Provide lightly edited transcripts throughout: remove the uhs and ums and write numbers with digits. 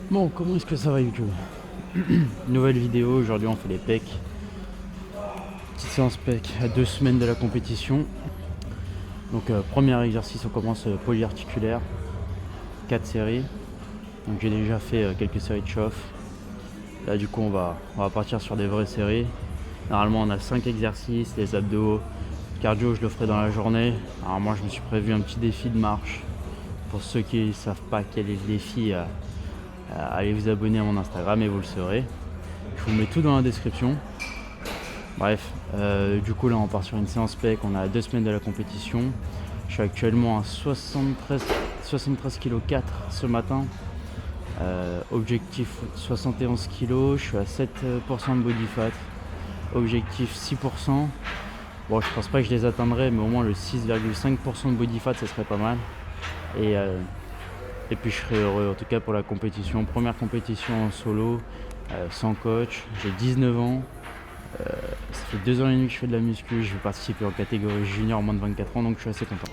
Bon, comment est-ce que ça va YouTube? Nouvelle vidéo, aujourd'hui on fait les pecs. Petite séance pecs à 2 semaines de la compétition. Donc premier exercice, on commence polyarticulaire, 4 séries. Donc j'ai déjà fait quelques séries de chauffe. Là du coup on va partir sur des vraies séries. Normalement on a 5 exercices, les abdos, cardio je le ferai dans la journée. Alors moi je me suis prévu un petit défi de marche. Pour ceux qui ne savent pas quel est le défi, allez vous abonner à mon Instagram et vous le saurez. Je vous mets tout dans la description. Bref, du coup là on part sur une séance pec, on a 2 semaines de la compétition. Je suis actuellement à 73 kg 4 ce matin. Objectif 71 kg, je suis à 7% de body fat. Objectif 6%. Bon, je pense pas que je les atteindrai, mais au moins le 6,5% de body fat, ce serait pas mal. Et puis je serai heureux, en tout cas pour la compétition. Première compétition en solo, sans coach. J'ai 19 ans. Ça fait 2 ans et demi que je fais de la muscu. Je vais participer en catégorie junior moins de 24 ans, donc je suis assez content.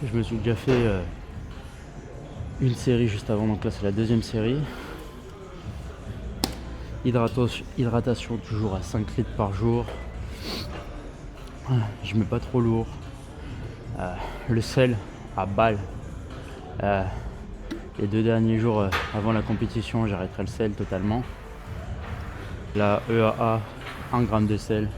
Je me suis déjà fait une série juste avant, donc là c'est la deuxième série. Hydratation toujours à 5 litres par jour. Je mets pas trop lourd. Le sel à balle. Les 2 derniers jours avant la compétition, j'arrêterai le sel totalement. La EAA, 1 g de sel.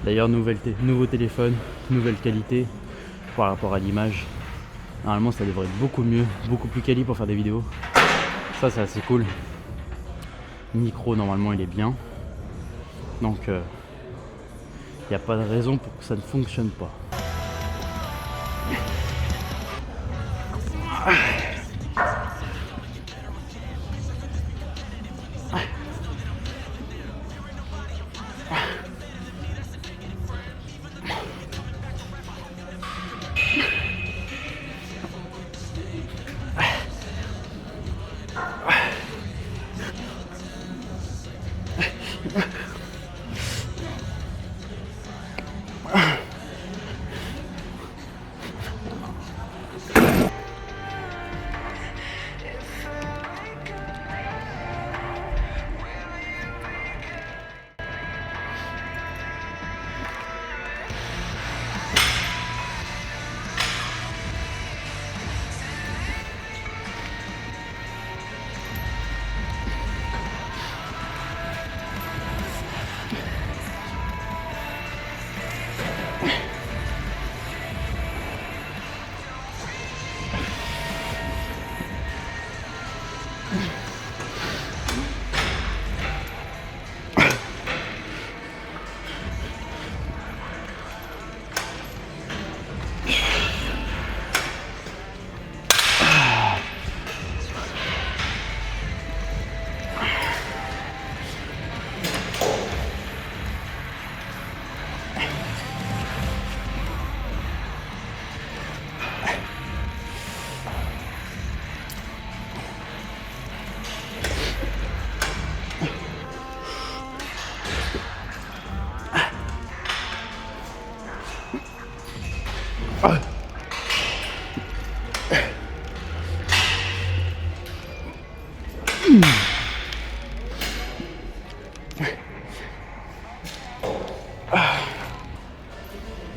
D'ailleurs, nouveau téléphone, nouvelle qualité par rapport à l'image. Normalement, ça devrait être beaucoup mieux, beaucoup plus quali pour faire des vidéos. Ça, c'est assez cool. Micro, normalement, il est bien. Donc, il n'y a pas de raison pour que ça ne fonctionne pas.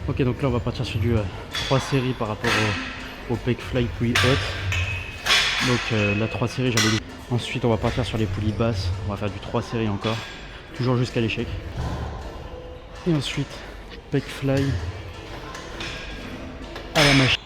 Ok, donc là on va partir sur du 3 séries par rapport au pec fly poulie haute. Donc la 3 séries j'avais dit. Ensuite on va partir sur les poulies basses, on va faire du 3 séries encore, toujours jusqu'à l'échec. Et ensuite pec fly à la machine.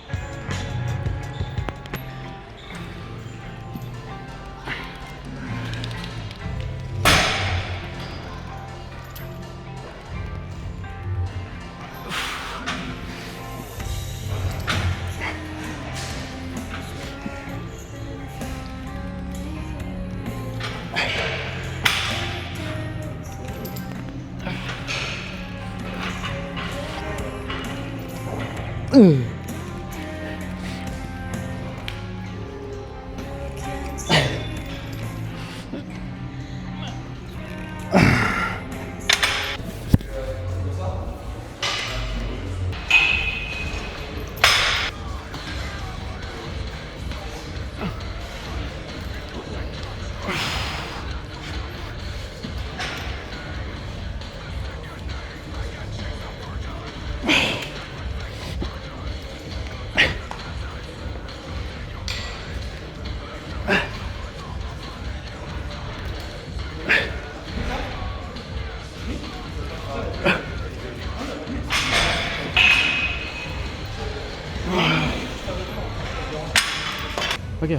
Ok,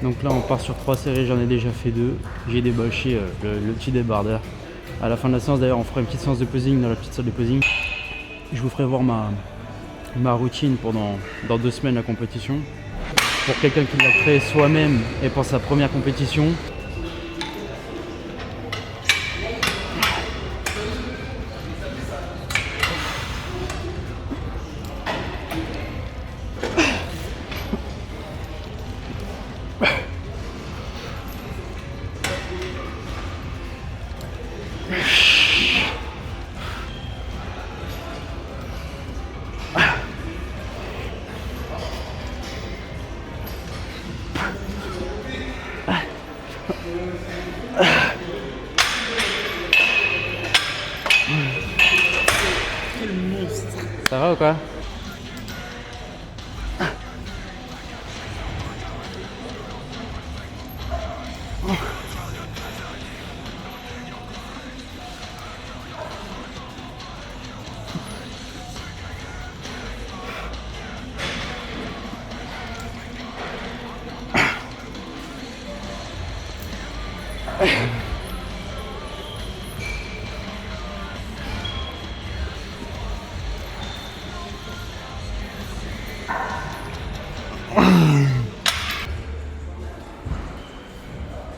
donc là on part sur 3 séries, j'en ai déjà fait 2. J'ai débâché le petit débardeur. À la fin de la séance d'ailleurs on fera une petite séance de posing dans la petite salle de posing. Je vous ferai voir ma routine dans 2 semaines la compétition. Pour quelqu'un qui l'a créé soi-même et pour sa première compétition. Ça va ou quoi?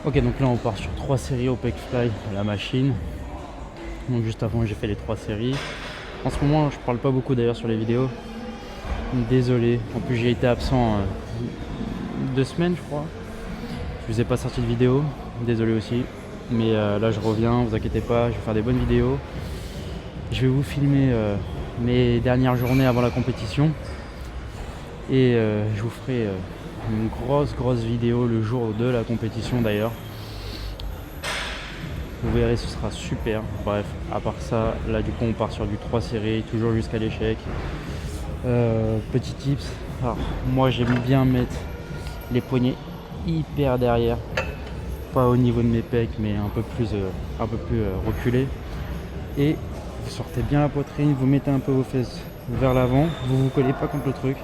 Ok, donc là on part sur 3 séries au pec fly à la machine. Donc juste avant j'ai fait les 3 séries. En ce moment je parle pas beaucoup d'ailleurs sur les vidéos. Désolé, en plus j'ai été absent 2 semaines je crois. Je vous ai pas sorti de vidéo, désolé aussi. Mais là je reviens, vous inquiétez pas, je vais faire des bonnes vidéos. Je vais vous filmer mes dernières journées avant la compétition. Et je vous ferai une grosse vidéo le jour de la compétition d'ailleurs. Vous verrez, ce sera super. Bref, à part ça, là du coup on part sur du 3 séries, toujours jusqu'à l'échec. Petit tips, alors moi j'aime bien mettre les poignets hyper derrière, pas au niveau de mes pecs mais un peu plus reculé. Et vous sortez bien la poitrine, vous mettez un peu vos fesses vers l'avant, vous collez pas contre le truc.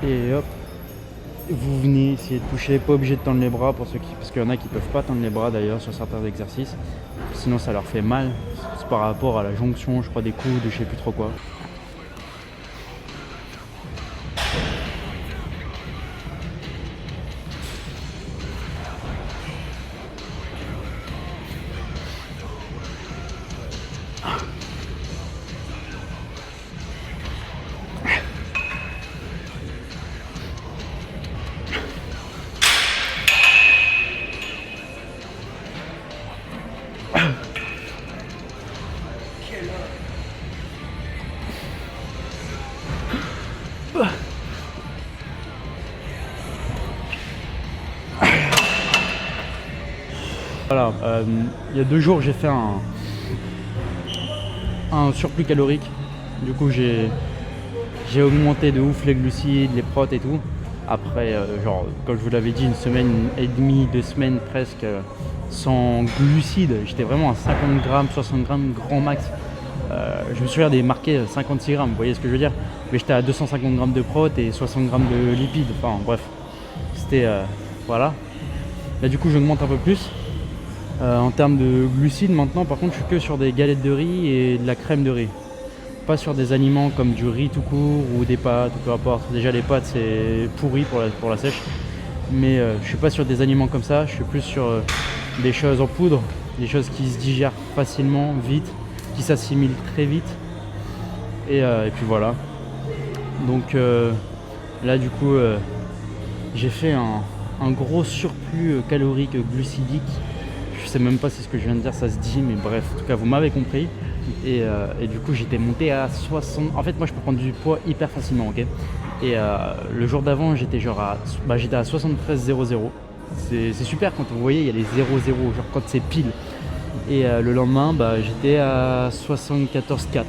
Et hop, vous venez essayer de toucher, pas obligé de tendre les bras parce qu'il y en a qui peuvent pas tendre les bras d'ailleurs sur certains exercices, sinon ça leur fait mal. C'est par rapport à la jonction, je crois, des coudes, je sais plus trop quoi. Voilà, il y a 2 jours j'ai fait un surplus calorique. Du coup j'ai augmenté de ouf les glucides, les protes et tout. Après, genre, comme je vous l'avais dit, une semaine et demie, 2 semaines presque sans glucides. J'étais vraiment à 50 grammes, 60 grammes grand max. Je me souviens des marqués 56 grammes, vous voyez ce que je veux dire. Mais j'étais à 250 grammes de protes et 60 grammes de lipides. Enfin bref, c'était voilà. Là du coup j'augmente un peu plus. En termes de glucides maintenant, par contre, je suis que sur des galettes de riz et de la crème de riz. Pas sur des aliments comme du riz tout court ou des pâtes, ou peu importe. Déjà les pâtes c'est pourri pour la sèche. Mais je suis pas sur des aliments comme ça, je suis plus sur des choses en poudre, des choses qui se digèrent facilement, vite, qui s'assimilent très vite. Et puis voilà. Donc là du coup j'ai fait un gros surplus calorique glucidique. Je sais même pas si ce que je viens de dire ça se dit, mais bref, en tout cas vous m'avez compris. Et du coup j'étais monté à 60. En fait moi je peux prendre du poids hyper facilement, ok. Et le jour d'avant j'étais genre j'étais à 73,00. C'est super quand vous voyez il y a les 0,0, genre quand c'est pile. Et le lendemain j'étais à 74,4.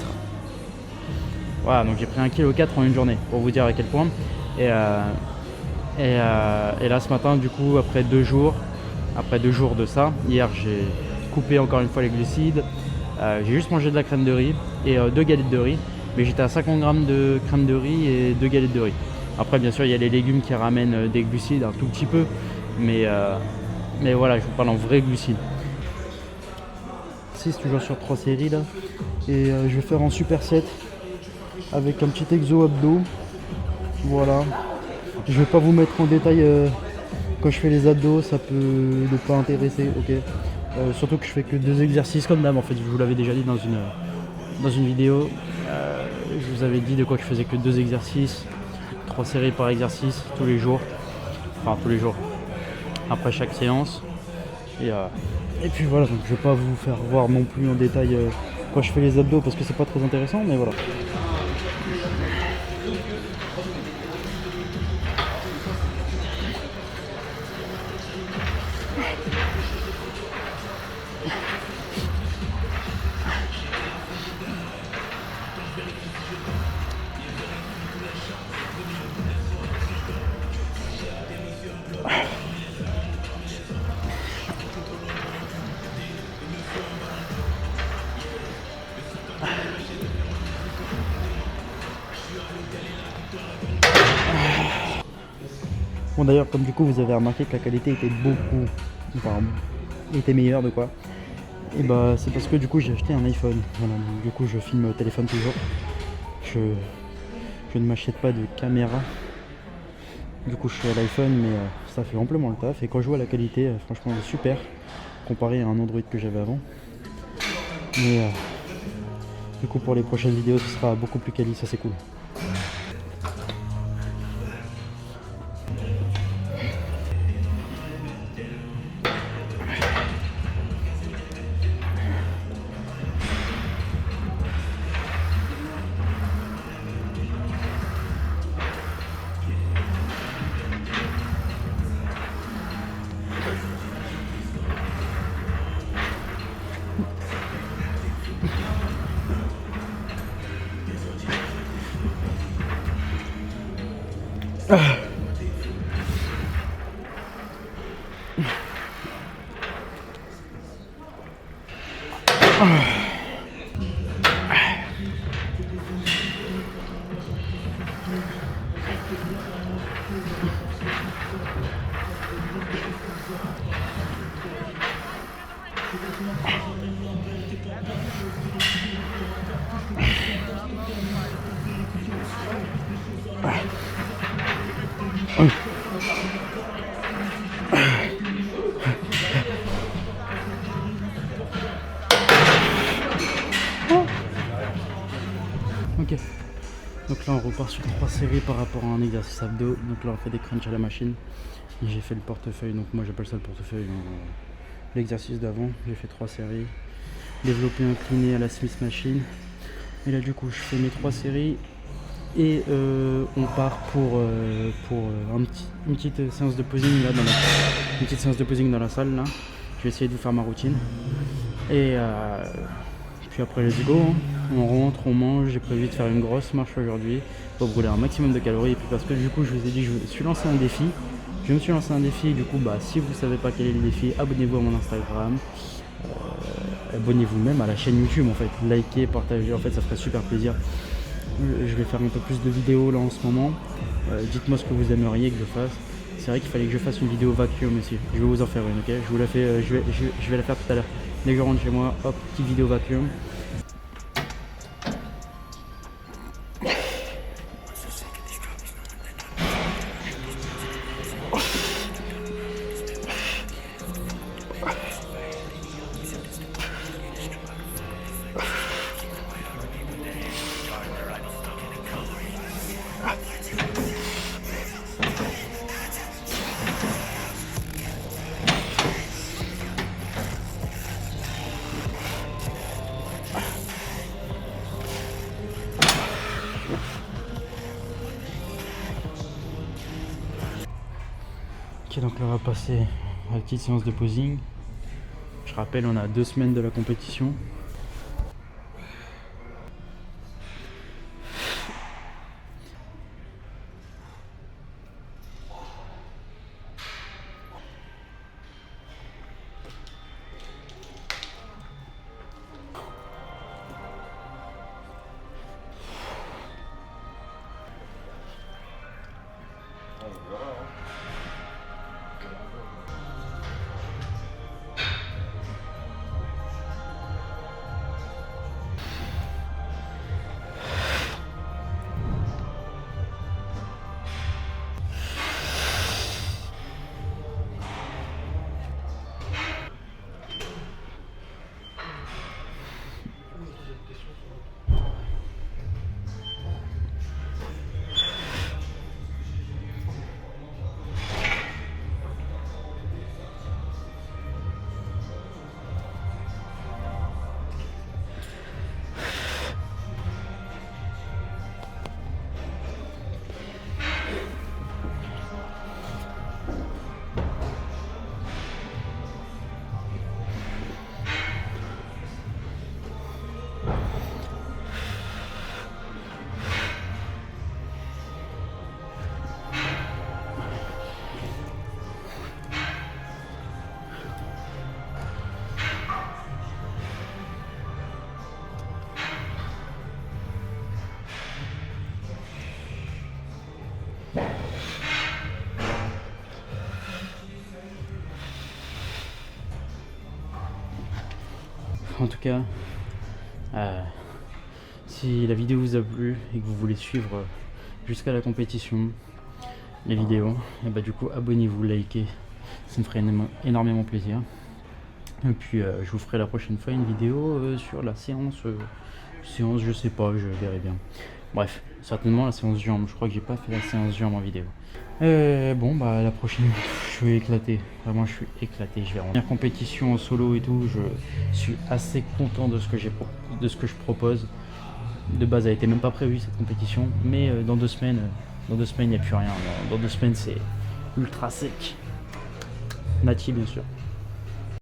Voilà, donc j'ai pris 1,4 kg en une journée pour vous dire à quel point. Et là ce matin du coup après 2 jours de ça, hier j'ai coupé encore une fois les glucides, j'ai juste mangé de la crème de riz et 2 galettes de riz, mais j'étais à 50 grammes de crème de riz et 2 galettes de riz. Après bien sûr il y a les légumes qui ramènent des glucides un tout petit peu, mais voilà, je vous parle en vrai glucides. 6 toujours sur 3 séries là, et je vais faire en superset avec un petit exo abdos, voilà. Je vais pas vous mettre en détail quand je fais les abdos, ça peut ne pas intéresser, ok. Surtout que je fais que 2 exercices comme d'hab en fait, je vous l'avais déjà dit dans une vidéo. Je vous avais dit de quoi je faisais que 2 exercices, 3 séries par exercice tous les jours. Enfin tous les jours, après chaque séance. Et puis voilà, donc je vais pas vous faire voir non plus en détail quand je fais les abdos parce que c'est pas très intéressant, mais voilà. Bon d'ailleurs comme du coup vous avez remarqué que la qualité était était meilleure de quoi. Et c'est parce que du coup j'ai acheté un iPhone. Voilà, donc, du coup je filme au téléphone toujours. Je ne m'achète pas de caméra. Du coup je suis à l'iPhone mais ça fait amplement le taf. Et quand je vois la qualité franchement elle est super comparé à un Android que j'avais avant. Mais du coup pour les prochaines vidéos ce sera beaucoup plus quali, ça c'est cool. Ok, donc là on repart sur 3 séries par rapport à un exercice abdos. Donc là on fait des crunchs à la machine. Et j'ai fait le portefeuille, donc moi j'appelle ça le portefeuille. L'exercice d'avant, j'ai fait 3 séries. Développé incliné à la Smith Machine. Et là du coup je fais mes 3 séries. Et on part pour une petite séance de posing là une petite séance de posing dans la salle là. Je vais essayer de vous faire ma routine. Et puis après let's go, hein. On rentre, on mange. J'ai prévu de faire une grosse marche aujourd'hui pour brûler un maximum de calories. Et puis parce que du coup je vous ai dit que je me suis lancé un défi. Je me suis lancé un défi, du coup si vous savez pas quel est le défi, abonnez-vous à mon Instagram. Abonnez-vous même à la chaîne YouTube en fait. Likez, partagez, en fait ça ferait super plaisir. Je vais faire un peu plus de vidéos là en ce moment. Dites-moi ce que vous aimeriez que je fasse. C'est vrai qu'il fallait que je fasse une vidéo vacuum aussi. Je vais vous en faire une, ok. Je vous la fais, je vais la faire tout à l'heure. Dès que je rentre chez moi, hop, petite vidéo vacuum. Ok, donc là on va passer à la petite séance de posing. Je rappelle, on a 2 semaines de la compétition. En tout cas, si la vidéo vous a plu et que vous voulez suivre jusqu'à la compétition les vidéos, et bah du coup abonnez-vous, likez, ça me ferait énormément plaisir. Et puis je vous ferai la prochaine fois une vidéo sur la séance, je sais pas, je verrai bien. Bref, certainement la séance jambes, je crois que j'ai pas fait la séance jambes en vidéo. Bon bah la prochaine, je suis éclaté, vraiment je suis éclaté, je vais en première compétition en solo et tout, je suis assez content de ce que je propose. De base elle était même pas prévue cette compétition, mais dans 2 semaines, il n'y a plus rien, dans 2 semaines c'est ultra sec. Nati bien sûr.